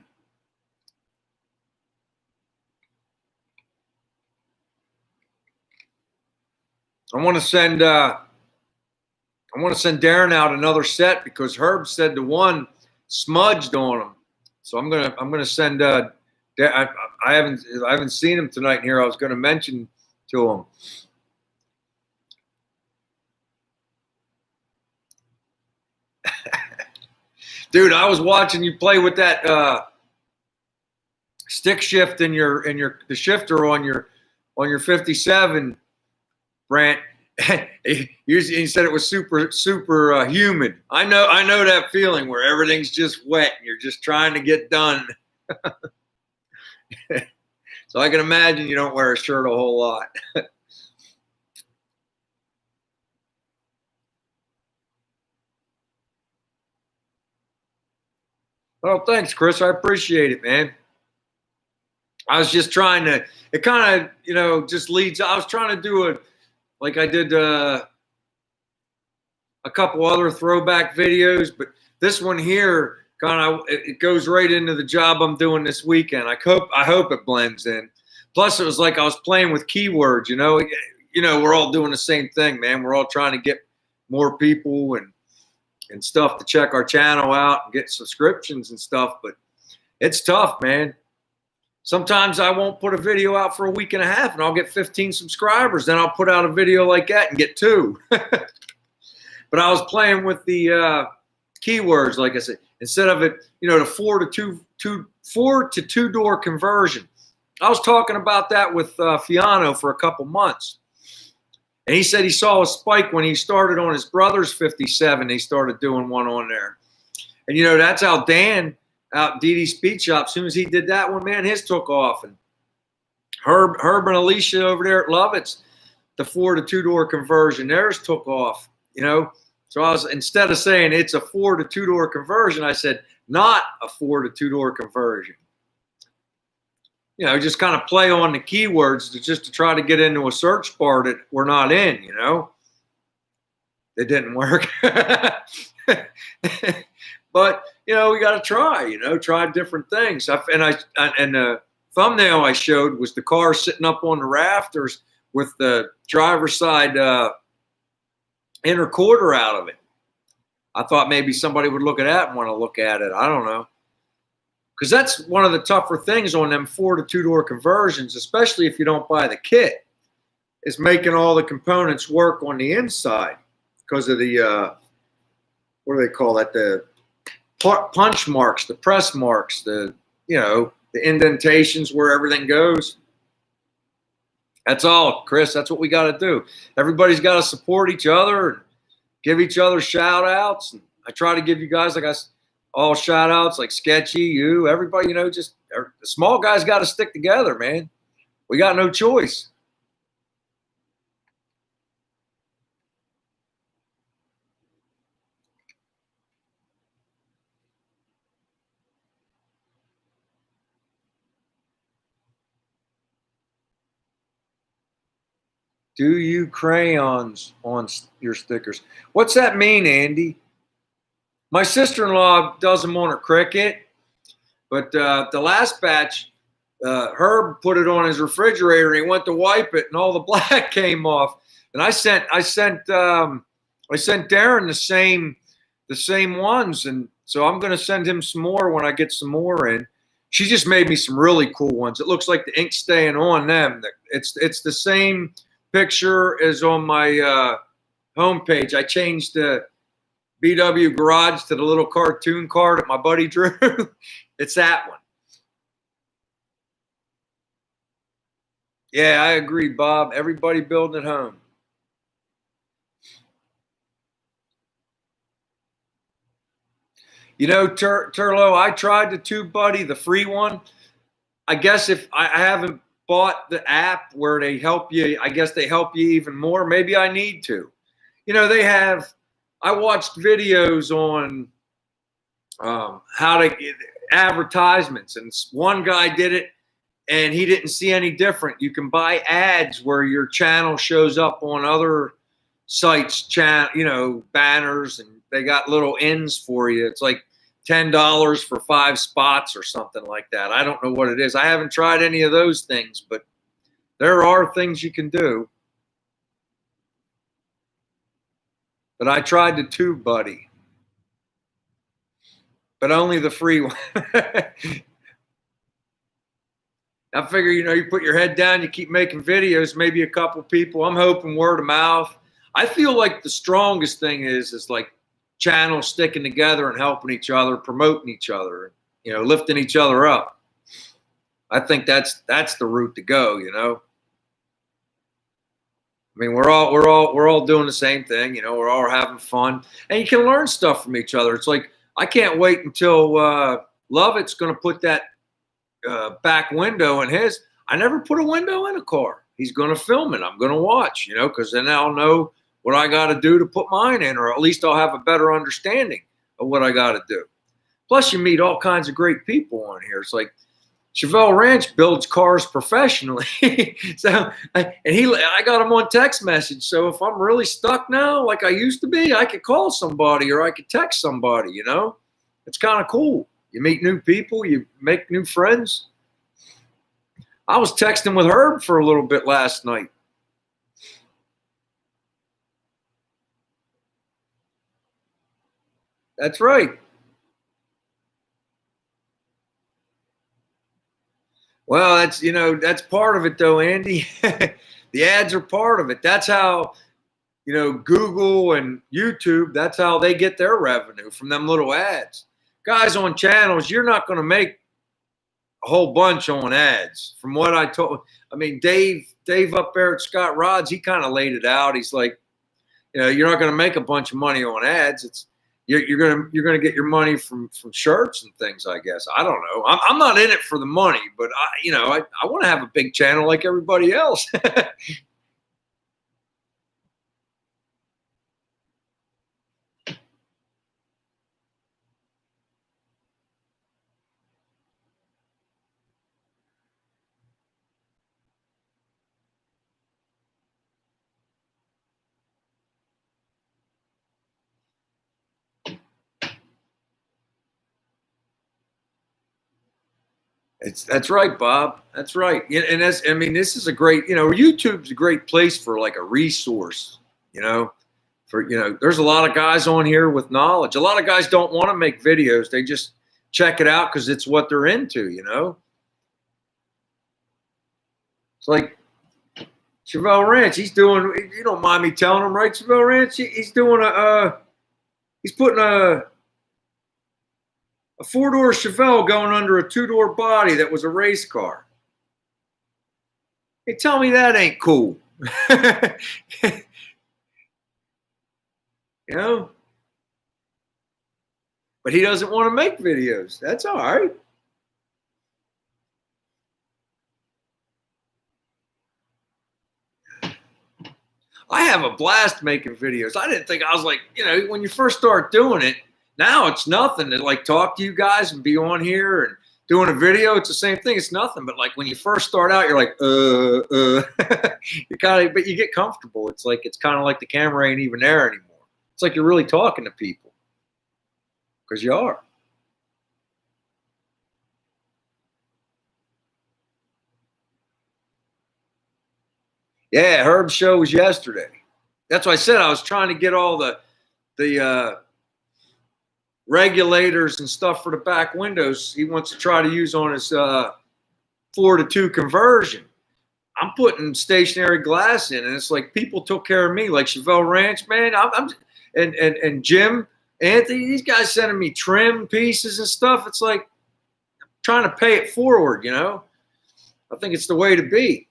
I want to send Darren out another set because Herb said the one smudged on him. So I'm gonna send. I haven't seen him tonight in here. I was gonna mention to him. Dude, I was watching you play with that stick shift in the shifter on your 57, Brant. He said it was super humid. I know that feeling where everything's just wet and you're just trying to get done. So I can imagine you don't wear a shirt a whole lot. Well, thanks, Chris. I appreciate it, man. I was just trying to. It kind of just leads. I was trying to do like I did a couple other throwback videos, but this one here kind of it goes right into the job I'm doing this weekend. I hope it blends in. Plus, it was like I was playing with keywords. We're all doing the same thing, man. We're all trying to get more people and stuff to check our channel out and get subscriptions and stuff, but it's tough, man. Sometimes I won't put a video out for a week and a half and I'll get 15 subscribers. Then I'll put out a video like that and get 2. But I was playing with the keywords, like I said, instead of it, the 4 to 2 door conversion. I was talking about that with Fiano for a couple months. And he said he saw a spike when he started on his brother's 57. He started doing one on there. And, that's how Dan out DD Speed Shop, as soon as he did that one, man, his took off. And Herb and Alicia over there at Lovett's, the 4 to 2 door conversion, theirs took off, So I was, instead of saying it's a 4 to 2 door conversion, I said not a 4 to 2 door conversion. Just kind of play on the keywords just to try to get into a search bar that we're not in, It didn't work. But, we got to try, try different things. And the thumbnail I showed was the car sitting up on the rafters with the driver's side inner quarter out of it. I thought maybe somebody would look at that and want to look at it. I don't know. because that's one of the tougher things on them 4 to 2-door conversions, especially if you don't buy the kit, is making all the components work on the inside because of the what do they call that? The punch marks, the press marks, the indentations where everything goes. That's all, Chris. That's what we got to do. Everybody's got to support each other and give each other shout outs. And I try to give you guys all shout outs, like Sketchy, you, everybody, just the small guys got to stick together, man. We got no choice. Do you crayons on your stickers? What's that mean, Andy? My sister-in-law does them on her Cricut, but the last batch, Herb put it on his refrigerator and he went to wipe it and all the black came off. And I sent Darren the same ones, and so I'm going to send him some more when I get some more in. She just made me some really cool ones. It looks like the ink's staying on them. It's the same picture as on my homepage. I changed the BW Garage to the little cartoon card that my buddy drew. It's that one. Yeah, I agree, Bob. Everybody building at home. Turlo, I tried the TubeBuddy, the free one. I guess if I haven't bought the app where they help you, I guess they help you even more. Maybe I need to. I watched videos on how to get advertisements, and one guy did it and he didn't see any different. You can buy ads where your channel shows up on other sites, banners, and they got little ends for you. It's like $10 for 5 spots or something like that. I don't know what it is. I haven't tried any of those things, but there are things you can do. But I tried the TubeBuddy, but only the free one. I figure, you put your head down, you keep making videos, maybe a couple people. I'm hoping word of mouth. I feel like the strongest thing is like channels sticking together and helping each other, promoting each other, lifting each other up. I think that's the route to go, I mean, we're all doing the same thing, we're all having fun, and you can learn stuff from each other. It's like, I can't wait until Lovett's going to put that back window in his. I never put a window in a car. He's going to film it. I'm going to watch, because then I'll know what I got to do to put mine in, or at least I'll have a better understanding of what I got to do. Plus, you meet all kinds of great people on here. It's like Chevelle Ranch builds cars professionally. I got him on text message. So if I'm really stuck now, like I used to be, I could call somebody or I could text somebody, It's kind of cool. You meet new people, you make new friends. I was texting with Herb for a little bit last night. That's right. Well, that's part of it though, Andy. The ads are part of it. That's how, Google and YouTube, that's how they get their revenue, from them little ads. Guys on channels, you're not going to make a whole bunch on ads. From what I told, Dave up there at Scott Rods, he kind of laid it out. He's like, you're not going to make a bunch of money on ads. You're gonna get your money from shirts and things, I guess. I don't know. I'm not in it for the money, but I want to have a big channel like everybody else. That's right, Bob. That's right. And this is a great, YouTube's a great place for like a resource, there's a lot of guys on here with knowledge. A lot of guys don't want to make videos. They just check it out because it's what they're into, you know? It's like Chevelle Ranch, he's doing, you don't mind me telling him, right, Chevelle Ranch? He's doing he's putting a four-door Chevelle going under a two-door body that was a race car. Hey, tell me that ain't cool. You know? But he doesn't want to make videos. That's all right. I have a blast making videos. I didn't think, I was like, you know, when you first start doing it, now it's nothing to like talk to you guys and be on here and doing a video. It's the same thing. It's nothing. But like when you first start out, you're like, you kind of, but you get comfortable. It's like, it's kind of like the camera ain't even there anymore. It's like you're really talking to people because you are. Yeah, Herb's show was yesterday. That's why I said I was trying to get all the regulators and stuff for the back windows he wants to try to use on his 4-to-2 conversion. I'm putting stationary glass in, and it's like people took care of me, like Chevelle Ranch, man. And Jim, Anthony, these guys sending me trim pieces and stuff. It's like I'm trying to pay it forward, you know. I think it's the way to be.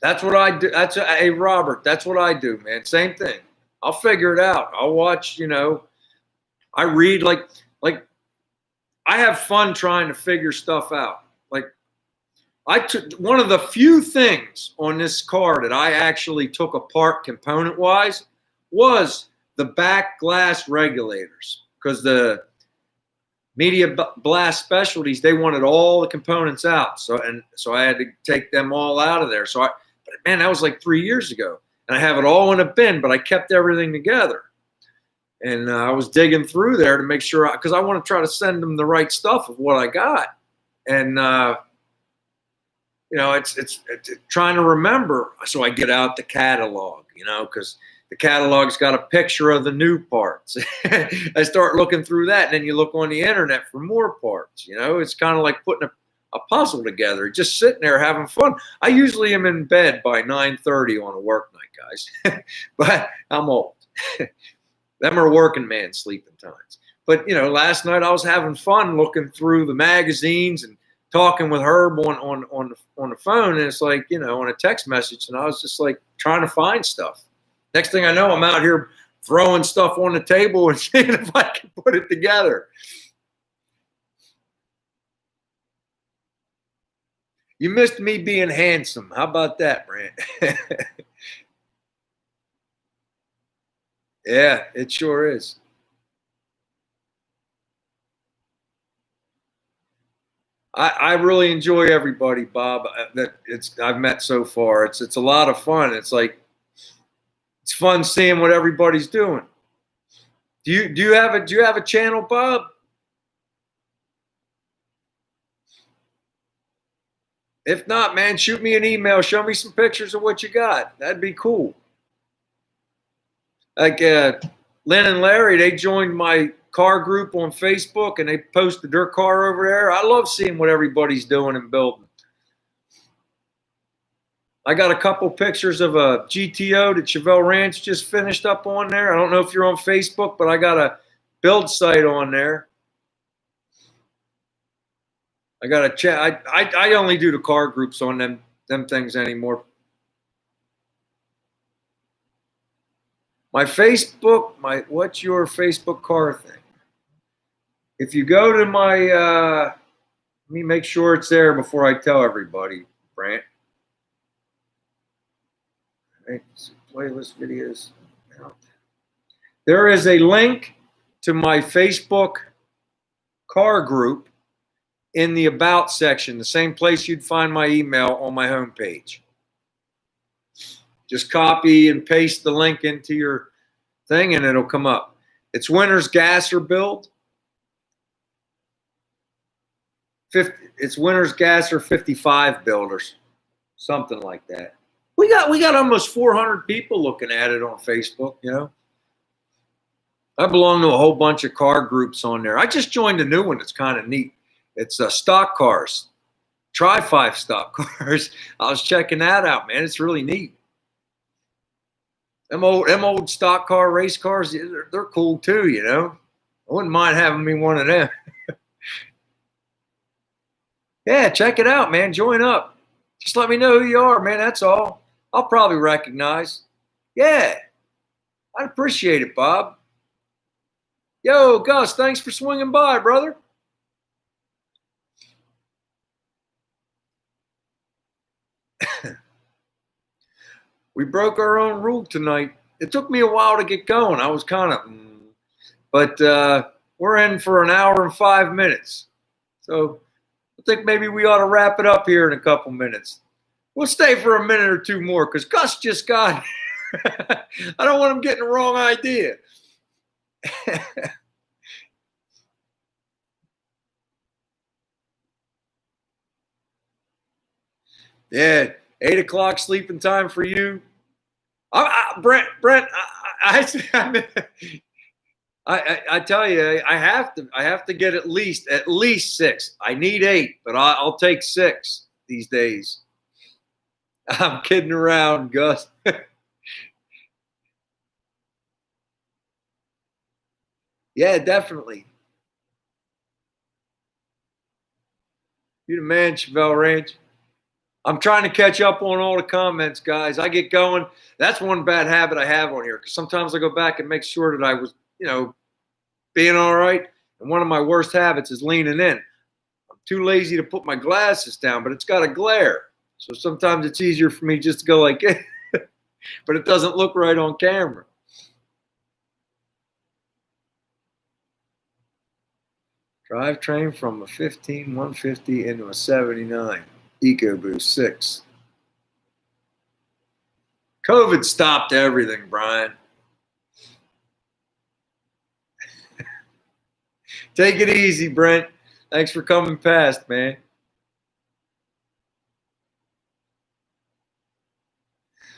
That's what I do. Hey, Robert, that's what I do, man. Same thing. I'll figure it out. I'll watch, you know, I read like I have fun trying to figure stuff out. Like I took one of the few things on this car that I actually took apart component wise was the back glass regulators, because the Media Blast Specialties, they wanted all the components out. So I had to take them all out of there. But man, that was like 3 years ago. And I have it all in a bin, but I kept everything together. And I was digging through there to make sure, because I want to try to send them the right stuff of what I got. And, you know, it's trying to remember. So I get out the catalog, you know, because the catalog's got a picture of the new parts. I start looking through that, and then you look on the internet for more parts. You know, it's kind of like putting a puzzle together, just sitting there having fun. I usually am in bed by 9:30 on a work night, guys, but I'm old. Them are working man sleeping times. But, you know, last night I was having fun looking through the magazines and talking with Herb on the phone, and it's like, you know, on a text message, and I was just like trying to find stuff. Next thing I know, I'm out here throwing stuff on the table and seeing if I can put it together. You missed me being handsome. How about that, Brant? Yeah, it sure is. I really enjoy everybody, Bob, that I've met so far. It's a lot of fun. It's like, it's fun seeing what everybody's doing. Do you have a channel, Bob? If not, man, shoot me an email. Show me some pictures of what you got. That'd be cool. Like Lynn and Larry, they joined my car group on Facebook, and they posted their car over there. I love seeing what everybody's doing and building. I got a couple pictures of a GTO that Chevelle Ranch just finished up on there. I don't know if you're on Facebook, but I got a build site on there. I got a chat. I only do the car groups on them things anymore. My Facebook, what's your Facebook car thing? If you go to my, let me make sure it's there before I tell everybody, Brant. Right, playlist videos. There is a link to my Facebook car group in the About section, the same place you'd find my email on my homepage. Just copy and paste the link into your thing, and it'll come up. It's Winters Gasser Build. It's Winters Gasser 55 Builders, something like that. We got almost 400 people looking at it on Facebook. I belong to a whole bunch of car groups on there. I just joined a new one. It's kind of neat. It's stock cars, Try 5 stock cars. I was checking that out, man. It's really neat. Them old stock car race cars, they're cool too. I wouldn't mind having me one of them. Yeah, check it out, man. Join up. Just let me know who you are, man. That's all. I'll probably recognize. Yeah, I'd appreciate it, Bob. Yo, Gus, thanks for swinging by, brother. We broke our own rule tonight. It took me a while to get going. I was kind of, but we're in for an hour and 5 minutes. So I think maybe we ought to wrap it up here in a couple minutes. We'll stay for a minute or two more because Gus just got I don't want him getting the wrong idea. Yeah, 8 o'clock sleeping time for you. Brent, I tell you, I have to get at least 6. I need 8, but I'll take 6 these days. I'm kidding around, Gus. Yeah, definitely. You the man, Chevelle Ranch. I'm trying to catch up on all the comments, guys. I get going. That's one bad habit I have on here because sometimes I go back and make sure that I was, being all right. And one of my worst habits is leaning in. I'm too lazy to put my glasses down, but it's got a glare. So sometimes it's easier for me just to go like it, but it doesn't look right on camera. Drivetrain from a 15 150 into a 79 EcoBoost 6. COVID stopped everything, Brian. Take it easy, Brent. Thanks for coming past, man.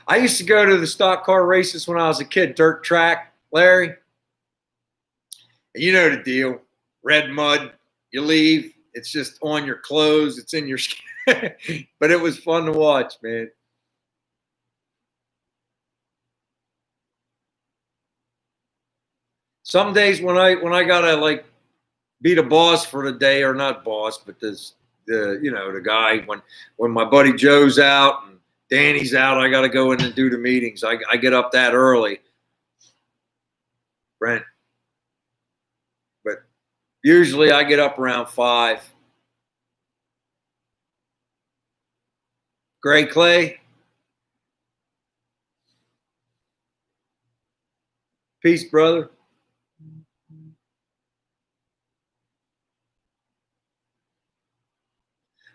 I used to go to the stock car races when I was a kid, dirt track, Larry. And you know the deal. Red mud, you leave, it's just on your clothes, it's in your skin. But it was fun to watch, man. Some days when I gotta like be the boss for the day, or not boss, but the guy when my buddy Joe's out and Danny's out, I gotta go in and do the meetings. I get up that early, Brent. But usually I get up around 5. Gray Clay. Peace, brother.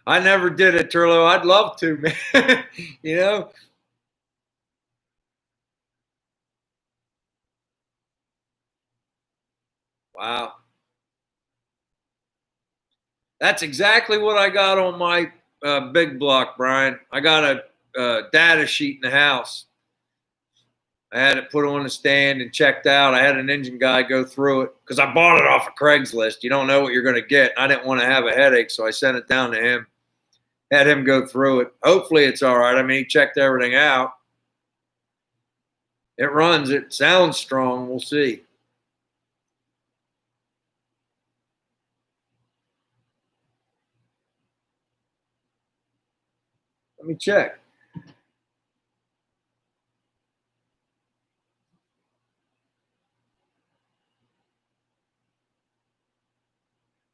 I never did it, Turlo. I'd love to, man. Wow. That's exactly what I got on my big block, Brian. I got a data sheet in the house. I had it put on the stand and checked out. I had an engine guy go through it because I bought it off of Craigslist. You don't know what you're going to get. I didn't want to have a headache, so I sent it down to him. Had him go through it. Hopefully it's all right. I mean, he checked everything out. It runs. It sounds strong. We'll see. Let me check.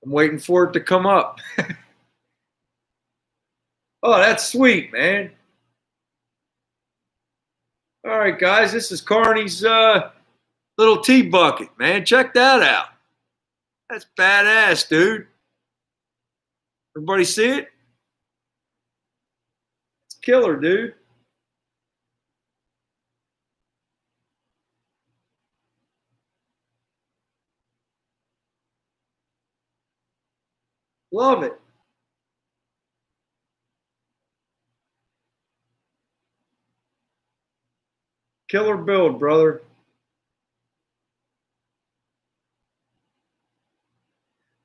I'm waiting for it to come up. Oh, that's sweet, man. All right, guys, this is Carney's little tea bucket, man. Check that out. That's badass, dude. Everybody see it? It's killer, dude. Love it. Killer build, brother.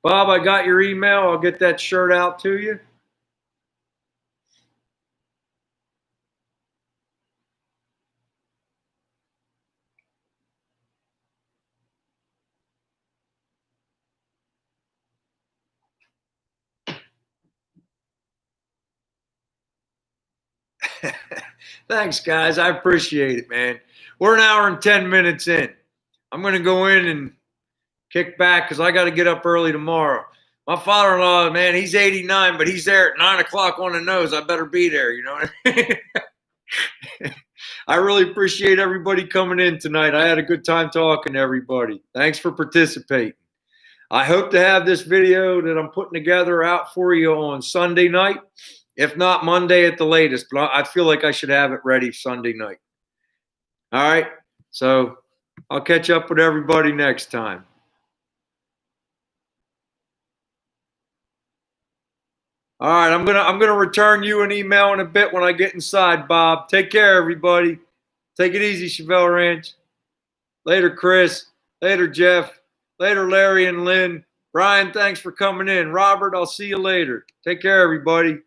Bob, I got your email. I'll get that shirt out to you. Thanks, guys. I appreciate it, man. We're an hour and 10 minutes in. I'm going to go in and kick back because I got to get up early tomorrow. My father-in-law, man, he's 89, but he's there at 9 o'clock on the nose. I better be there, you know what I mean? I really appreciate everybody coming in tonight. I had a good time talking to everybody. Thanks for participating. I hope to have this video that I'm putting together out for you on Sunday night, if not Monday at the latest. But I feel like I should have it ready Sunday night. All right, so I'll catch up with everybody next time. All right, I'm gonna return you an email in a bit when I get inside, Bob. Take care, everybody. Take it easy, Chevelle Ranch. Later, Chris. Later, Jeff. Later, Larry and Lynn. Brian, thanks for coming in. Robert, I'll see you later. Take care, everybody.